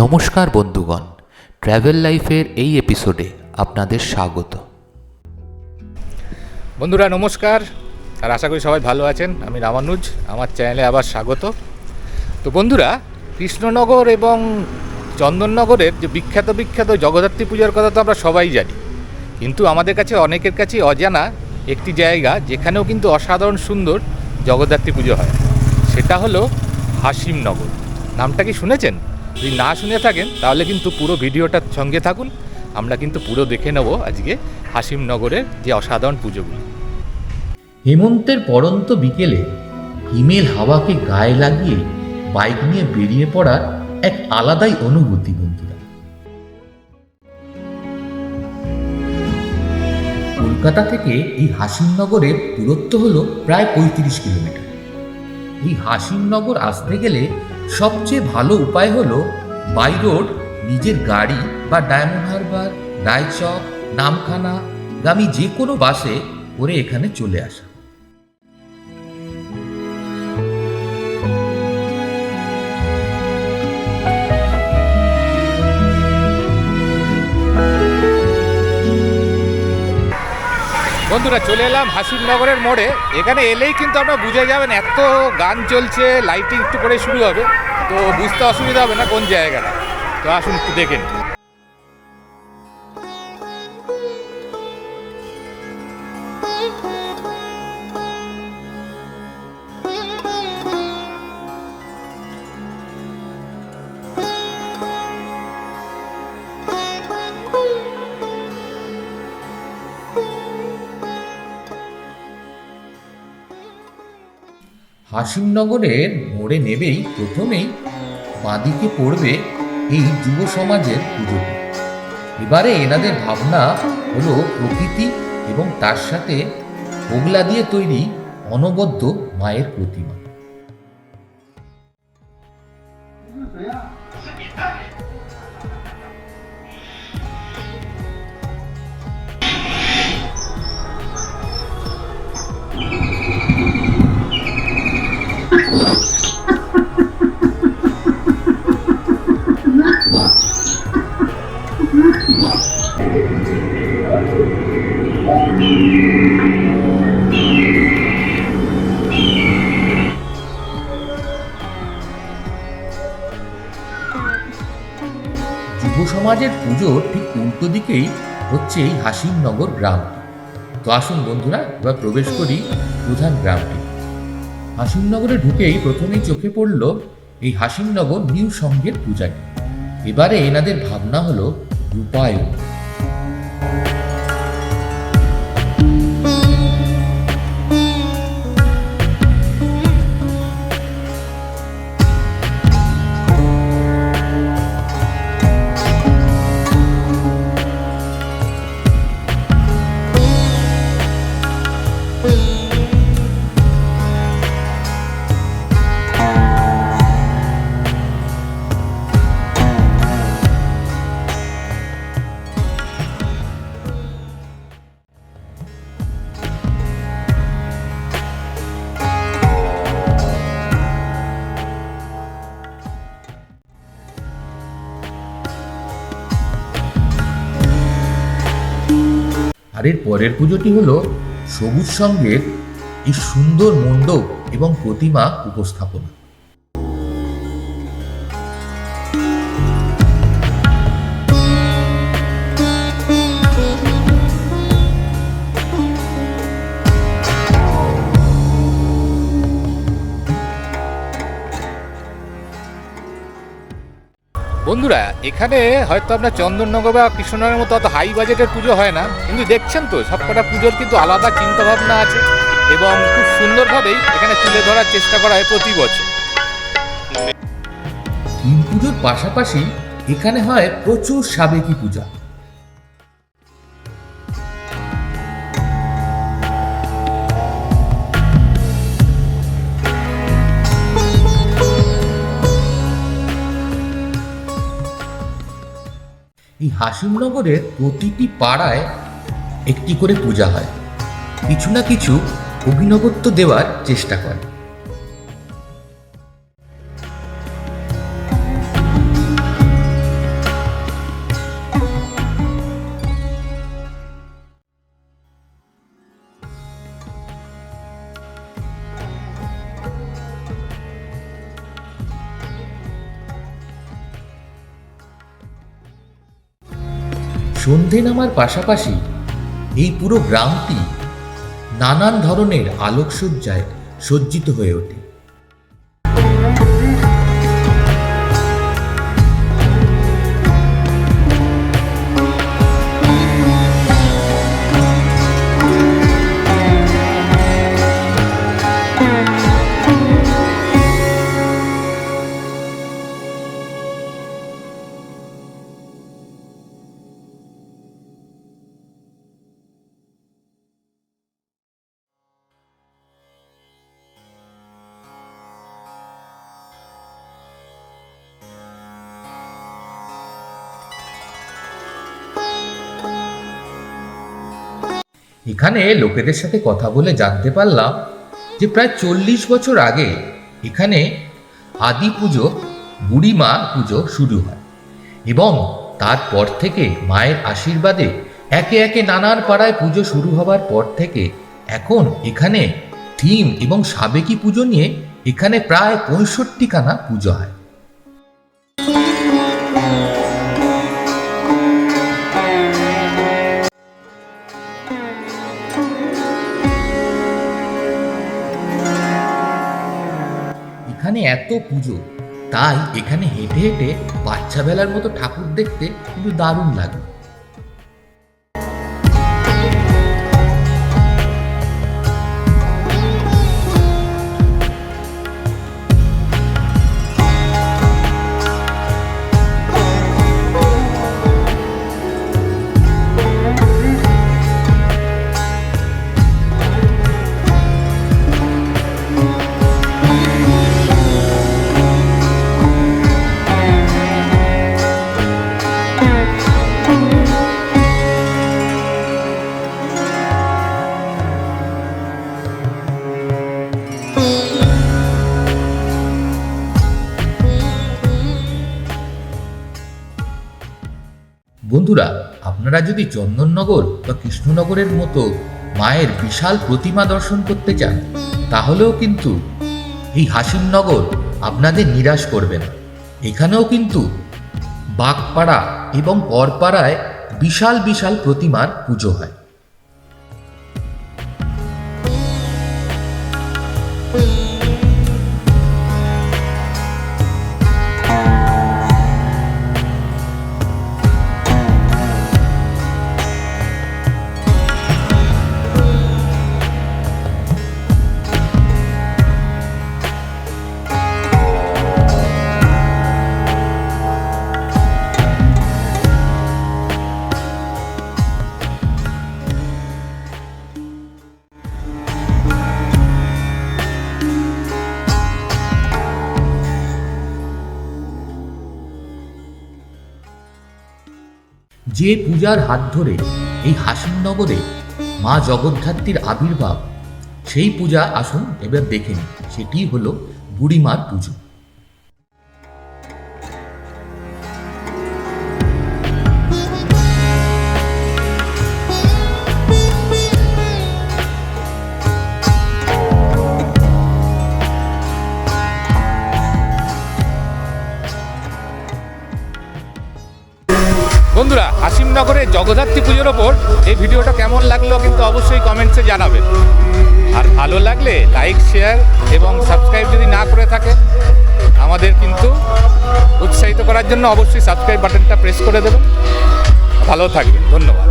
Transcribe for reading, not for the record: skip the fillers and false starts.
নমস্কার বন্ধুগণ, ট্র্যাভেল লাইফের এই এপিসোডে আপনাদের স্বাগত। বন্ধুরা নমস্কার, আর আশা করি সবাই ভালো আছেন। আমি রামানুজ, আমার চ্যানেলে আবার স্বাগত। তো বন্ধুরা, কৃষ্ণনগর এবং চন্দননগরের যে বিখ্যাত জগদ্ধাত্রী পূজার কথা তো আমরা সবাই জানি, কিন্তু আমাদের কাছে অনেকের কাছে অজানা একটি জায়গা যেখানেও কিন্তু অসাধারণ সুন্দর জগদ্ধাত্রী পুজো হয়, সেটা হলো হাসিমনগর। নামটা কি শুনেছেন? যদি না শুনে থাকেন তাহলে কিন্তু পুরো ভিডিওটার সঙ্গে থাকুন, আমরা কিন্তু পুরো দেখে নেব আজকে হাসিমনগরের যে অসাধারণ পুজোগুলো। হেমন্তের পড়ন্ত বিকেলে হিমেল হাওয়াকে গায়ে লাগিয়ে বাইক নিয়ে বেরিয়ে পড়ার এক আলাদাই অনুভূতি বন্ধুরা। কলকাতা থেকে এই হাসিমনগরের দূরত্ব হলো প্রায় 35 কিলোমিটার। এই হাসিমনগর আসতে গেলে সবচেয়ে ভালো উপায় হলো বাই রোড নিজের গাড়ি বা ডায়মন্ড হারবার, রায়চক, নামখানা গামী যে কোনো বাসে করে এখানে চলে আসা। বন্ধুরা, চলে এলাম হাসিমনগরের মোড়ে। এখানে এলেই কিন্তু আপনারা বুঝে যাবেন, এত গান চলছে, লাইটিং একটু করে শুরু হবে, তো বুঝতে অসুবিধা হবে না কোন জায়গাটা। তো আসুন একটু দেখে নিন। হাসিমনগরের মোড়ে নেবেই প্রথমেই বাঁদিকে পড়বে এই যুব সমাজের পুজো। এবারে এনাদের ভাবনা হলো প্রকৃতি এবং তার সাথে ওগলা দিয়ে তৈরি অনবদ্য মায়ের প্রতিমা। যুব সমাজের পুজোর ঠিক উল্টো দিকেই হচ্ছে এই হাসিমনগর গ্রামটি। তো আসুন বন্ধুরা, এবার প্রবেশ করি প্রধান গ্রামটি। হাসিমনগরে ঢুকেই প্রথমেই চোখে পড়ল এই হাসিমনগর নিউ সংঘের পূজাটি। এবারে এনাদের ভাবনা হলো রূপায়ণ। আর এর পরের পুজোটি হলো সবুজ সংঘের এই সুন্দর মণ্ডপ এবং প্রতিমা উপস্থাপনা। বন্ধুরা, এখানে হয়তো আপনার চন্দননগর বা কৃষ্ণনগরের মতো অত হাই বাজেটের পুজো হয় না, কিন্তু দেখছেন তো সবকটা পুজোর কিন্তু আলাদা চিন্তাভাবনা আছে এবং খুব সুন্দরভাবেই এখানে তুলে ধরার চেষ্টা করা হয় প্রতি বছর। তিন পুজোর পাশাপাশি এখানে হয় প্রচুর সাবেকি পূজা। এই হাসিমনগরের প্রতিটি পাড়ায় একটি করে পূজা হয়, কিছু না কিছু অভিনবত্ব দেওয়ার চেষ্টা করে। সন্ধে নামার পাশাপাশি এই পুরো গ্রামটি নানান ধরনের আলোকসজ্জায় সজ্জিত হয়ে ওঠে। এখানে লোকেদের সাথে কথা বলে জানতে পারলাম যে প্রায় 40 বছর আগে এখানে আদি পুজো, বুড়িমা পুজো শুরু হয় এবং তারপর থেকে মায়ের আশীর্বাদে একে একে নানান পাড়ায় পুজো শুরু হবার পর থেকে এখন এখানে থিম এবং সাবেকি পুজো নিয়ে এখানে প্রায় 65খানা পুজো হয়। এখানে এত পুজো, তাই এখানে হেঁটে হেঁটে বাচ্চা বেলার মতো ঠাকুর দেখতে কিন্তু দারুণ লাগে। বন্ধুরা, আপনারা যদি চন্দননগর বা কৃষ্ণনগরের মতো মায়ের বিশাল প্রতিমা দর্শন করতে চান, তাহলেও কিন্তু এই হাসিমনগর আপনাদের নিরাশ করবে না। এখানেও কিন্তু বাগপাড়া এবং করপাড়ায় বিশাল বিশাল প্রতিমার পুজো হয়। যে পূজার হাত ধরে এই হাসিমনগরে মা জগদ্ধাত্রীর আবির্ভাব, সেই পূজা আসুন এবার দেখে নিন। সেটি হলো বুড়িমার পুজো। বন্ধুরা, হাসিমনগরে জগদ্ধাত্রী পুজোর ওপর এই ভিডিওটা কেমন লাগলো কিন্তু অবশ্যই কমেন্টসে জানাবেন। আর ভালো লাগলে লাইক, শেয়ার এবং সাবস্ক্রাইব যদি না করে থাকেন, আমাদের কিন্তু উৎসাহিত করার জন্য অবশ্যই সাবস্ক্রাইব বাটনটা প্রেস করে দেবেন। ভালো থাকবেন, ধন্যবাদ।